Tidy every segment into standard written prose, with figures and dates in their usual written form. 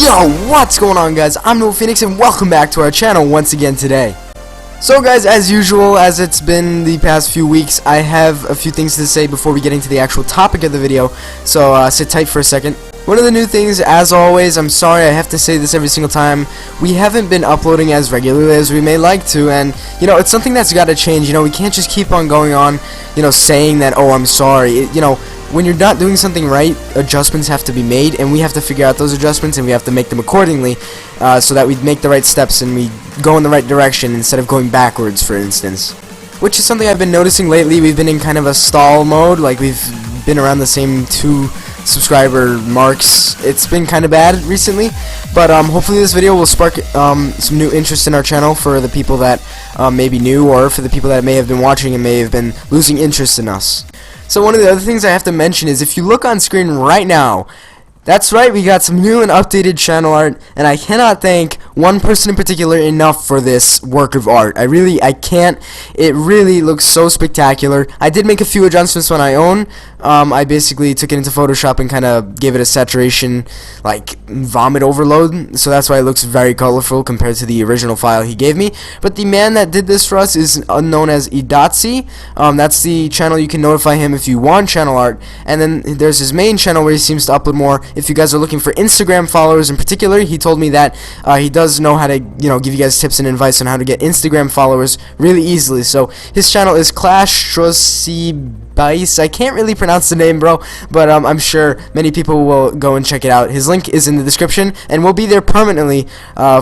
Yo, what's going on, guys? I'm Noah Phoenix and welcome back to our channel once again today. So guys, as usual, as it's been the past few weeks, I have a few things to say before we get into the actual topic of the video, so sit tight for a second. One of the new things, as always, I'm sorry I have to say this every single time, we haven't been uploading as regularly as we may like to, and you know, it's something that's got to change. You know, we can't just keep on going on, you know, saying that, oh, I'm sorry. You know, when you're not doing something right, adjustments have to be made, and we have to figure out those adjustments, and we have to make them accordingly, so that we make the right steps and we go in the right direction instead of going backwards, for instance. Which is something I've been noticing lately. We've been in kind of a stall mode, like we've been around the same 2 subscriber marks. It's been kind of bad recently, but hopefully this video will spark some new interest in our channel for the people that may be new, or for the people that may have been watching and may have been losing interest in us. So one of the other things I have to mention is, if you look on screen right now, that's right, we got some new and updated channel art, and I cannot thank one person in particular enough for this work of art. I can't. It really looks so spectacular. I did make a few adjustments on my own. I basically took it into Photoshop and kind of gave it a saturation, like vomit overload, so that's why it looks very colorful compared to the original file he gave me. But the man that did this for us is known as Idatsi. That's the channel. You can notify him if you want channel art, and then there's his main channel where he seems to upload more. If you guys are looking for Instagram followers in particular, he told me that he does know how to, you know, give you guys tips and advice on how to get Instagram followers really easily. So his channel is Clash I can't really pronounce the name, bro, but I'm sure many people will go and check it out. His link is in the description, and will be there permanently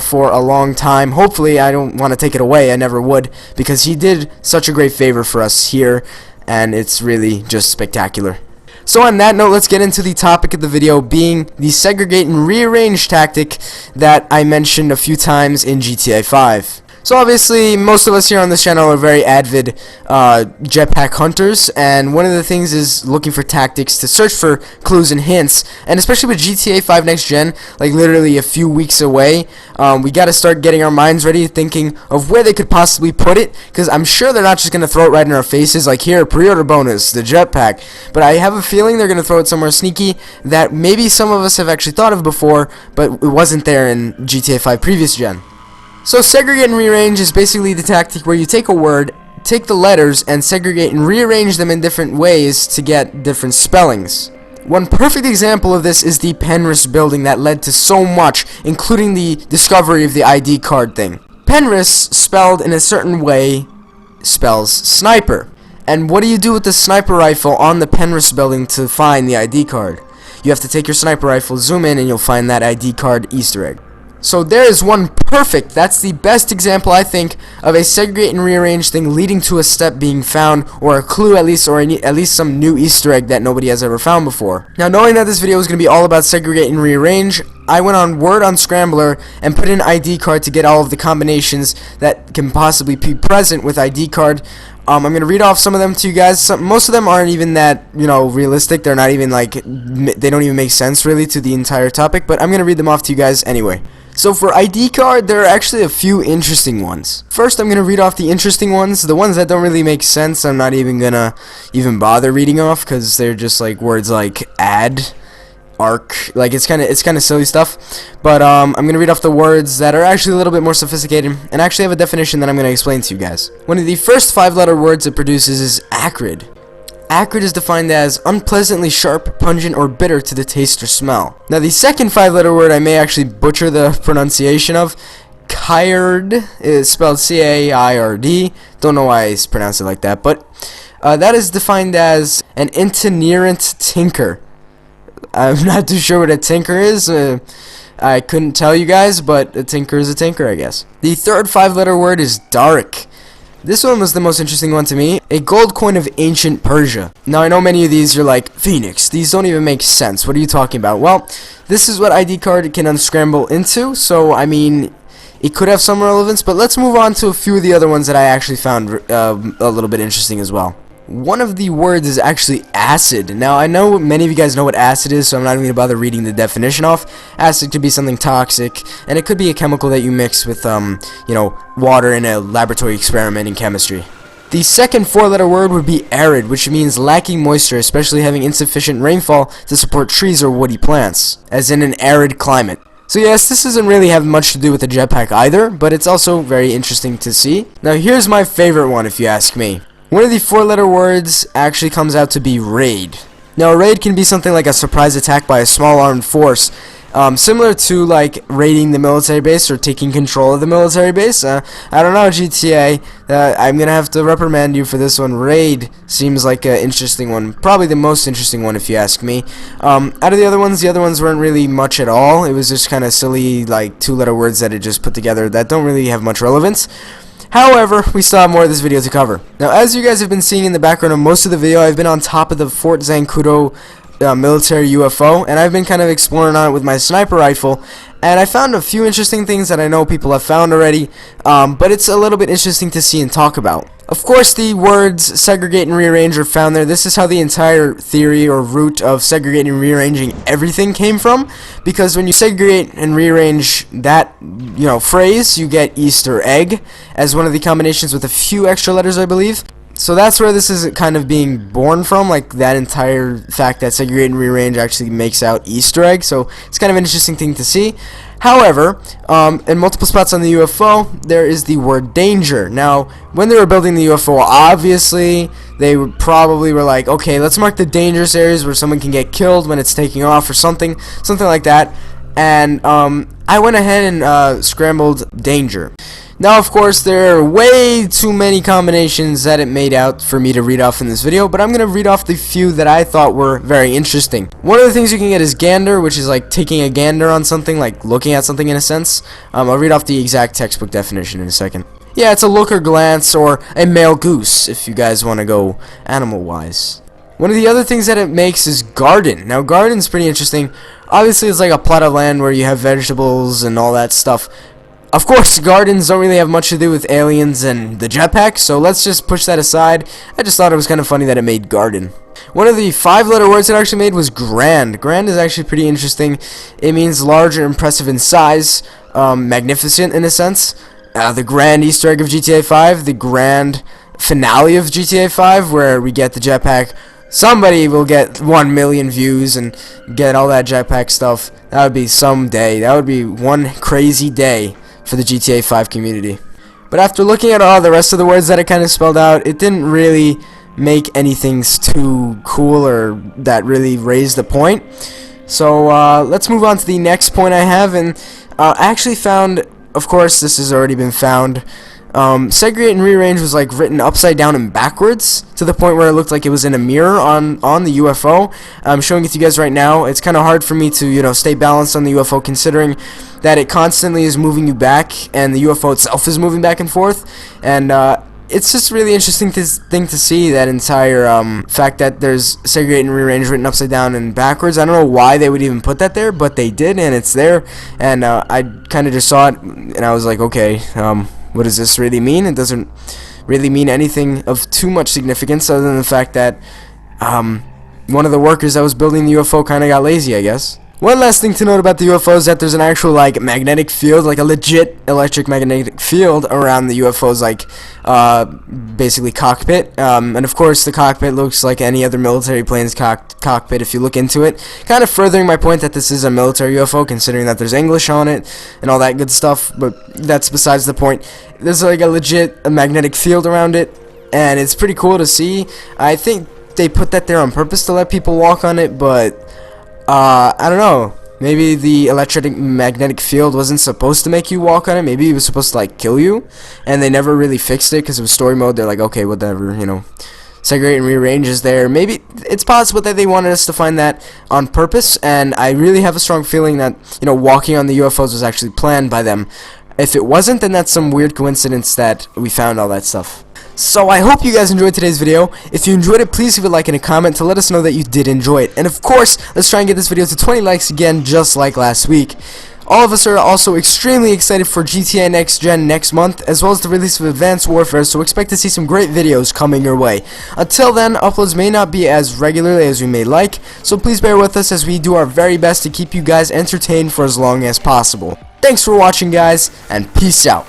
for a long time. Hopefully, I don't want to take it away. I never would, because he did such a great favor for us here, and it's really just spectacular. So on that note, let's get into the topic of the video, being the segregate and rearrange tactic that I mentioned a few times in GTA 5. So obviously, most of us here on this channel are very avid jetpack hunters, and one of the things is looking for tactics to search for clues and hints. And especially with GTA 5 Next Gen, like literally a few weeks away, we got to start getting our minds ready, thinking of where they could possibly put it, because I'm sure they're not just going to throw it right in our faces, like, here, pre-order bonus, the jetpack. But I have a feeling they're going to throw it somewhere sneaky that maybe some of us have actually thought of before, but it wasn't there in GTA 5 previous gen. So segregate and rearrange is basically the tactic where you take a word, take the letters, and segregate and rearrange them in different ways to get different spellings. One perfect example of this is the Penrith building that led to so much, including the discovery of the ID card thing. Penrith, spelled in a certain way, spells sniper. And what do you do with the sniper rifle on the Penrith building to find the ID card? You have to take your sniper rifle, zoom in, and you'll find that ID card Easter egg. So there is one perfect, that's the best example, I think, of a segregate and rearrange thing leading to a step being found, or a clue at least, or at least some new Easter egg that nobody has ever found before. Now, knowing that this video is going to be all about segregate and rearrange, I went on Word on Scrambler and put in ID card to get all of the combinations that can possibly be present with ID card. I'm going to read off some of them to you guys. Most of them aren't even that, you know, realistic. They're not even like, they don't even make sense really to the entire topic, but I'm going to read them off to you guys anyway. So for ID card, there are actually a few interesting ones. First, I'm going to read off the interesting ones. The ones that don't really make sense, I'm not even going to bother reading off, because they're just like words like add, arc, like it's kind of silly stuff. But I'm going to read off the words that are actually a little bit more sophisticated, and actually have a definition that I'm going to explain to you guys. One of the first 5-letter words it produces is acrid. Acrid is defined as unpleasantly sharp, pungent, or bitter to the taste or smell. Now, the second 5-letter word I may actually butcher the pronunciation of. Caird is spelled C-A-I-R-D. Don't know why I pronounced it like that, but that is defined as an itinerant tinker. I'm not too sure what a tinker is. I couldn't tell you guys, but a tinker is a tinker, I guess. The third 5-letter word is Daric. This one was the most interesting one to me. A gold coin of ancient Persia. Now, I know many of these you're like, Phoenix, these don't even make sense. What are you talking about? Well, this is what ID card can unscramble into, so, I mean, it could have some relevance, but let's move on to a few of the other ones that I actually found a little bit interesting as well. One of the words is actually acid. Now, I know many of you guys know what acid is, so I'm not even going to bother reading the definition off. Acid could be something toxic, and it could be a chemical that you mix with, you know, water in a laboratory experiment in chemistry. The second 4-letter word would be arid, which means lacking moisture, especially having insufficient rainfall to support trees or woody plants, as in an arid climate. So yes, this doesn't really have much to do with the jetpack either, but it's also very interesting to see. Now here's my favorite one if you ask me. One of the 4-letter words actually comes out to be raid. Now a raid can be something like a surprise attack by a small armed force, similar to like raiding the military base or taking control of the military base. I don't know, GTA, I'm gonna have to reprimand you for this one. Raid seems like an interesting one, probably the most interesting one if you ask me. Out of the other ones weren't really much at all. It was just kind of silly, like 2-letter words that it just put together that don't really have much relevance. However, we still have more of this video to cover. Now, as you guys have been seeing in the background of most of the video, I've been on top of the Fort Zancudo military UFO, and I've been kind of exploring on it with my sniper rifle, and I found a few interesting things that I know people have found already, but it's a little bit interesting to see and talk about. Of course, the words segregate and rearrange are found there. This is how the entire theory or root of segregating and rearranging everything came from, because when you segregate and rearrange that, phrase, you get Easter egg as one of the combinations with a few extra letters, I believe. So that's where this is kind of being born from, like that entire fact that segregate and rearrange actually makes out Easter egg. So it's kind of an interesting thing to see. However, in multiple spots on the UFO, there is the word danger. Now, when they were building the UFO, obviously, they probably were like, okay, let's mark the dangerous areas where someone can get killed when it's taking off or something like that. And I went ahead and scrambled danger. Now, of course, there are way too many combinations that it made out for me to read off in this video, but I'm going to read off the few that I thought were very interesting. One of the things you can get is gander, which is like taking a gander on something, like looking at something in a sense. I'll read off the exact textbook definition in a second. Yeah, it's a look or glance, or a male goose, if you guys want to go animal-wise. One of the other things that it makes is garden. Now, garden's pretty interesting. Obviously, it's like a plot of land where you have vegetables and all that stuff. Of course, gardens don't really have much to do with aliens and the jetpack, so let's just push that aside. I just thought it was kind of funny that it made garden. One of the 5-letter words it actually made was grand. Grand is actually pretty interesting. It means large or impressive in size, magnificent in a sense. The grand Easter egg of GTA 5, the grand finale of GTA 5, where we get the jetpack. Somebody will get 1 million views and get all that jetpack stuff. That would be someday. That would be one crazy day for the GTA 5 community. But after looking at all the rest of the words that it kind of spelled out, it didn't really make anything too cool or that really raised the point. So let's move on to the next point I have, and I actually found, of course this has already been found, segregate and rearrange was like written upside down and backwards to the point where it looked like it was in a mirror on the UFO. I'm showing it to you guys right now. It's kind of hard for me to stay balanced on the UFO, considering that it constantly is moving you back and the UFO itself is moving back and forth, and it's just really interesting thing to see, that entire fact that there's segregate and rearrange written upside down and backwards. I don't know why they would even put that there, but they did, and it's there, and I kind of just saw it and I was like, okay, what does this really mean? It doesn't really mean anything of too much significance other than the fact that one of the workers that was building the UFO kind of got lazy, I guess. One last thing to note about the UFO is that there's an actual like magnetic field, like a legit electric magnetic field around the UFO's like basically cockpit, and of course the cockpit looks like any other military plane's cockpit if you look into it, kind of furthering my point that this is a military UFO, considering that there's English on it and all that good stuff, but that's besides the point. There's like a magnetic field around it, and it's pretty cool to see. I think they put that there on purpose to let people walk on it, but I don't know. Maybe the electromagnetic field wasn't supposed to make you walk on it. Maybe it was supposed to like kill you, and they never really fixed it because it was story mode. They're like, okay, whatever, segregate and rearrange is there. Maybe it's possible that they wanted us to find that on purpose, and I really have a strong feeling that walking on the UFOs was actually planned by them. If it wasn't, then that's some weird coincidence that we found all that stuff. So I hope you guys enjoyed today's video. If you enjoyed it, please leave a like and a comment to let us know that you did enjoy it. And of course, let's try and get this video to 20 likes again, just like last week. All of us are also extremely excited for GTA Next Gen next month, as well as the release of Advanced Warfare, so expect to see some great videos coming your way. Until then, uploads may not be as regularly as we may like, so please bear with us as we do our very best to keep you guys entertained for as long as possible. Thanks for watching, guys, and peace out.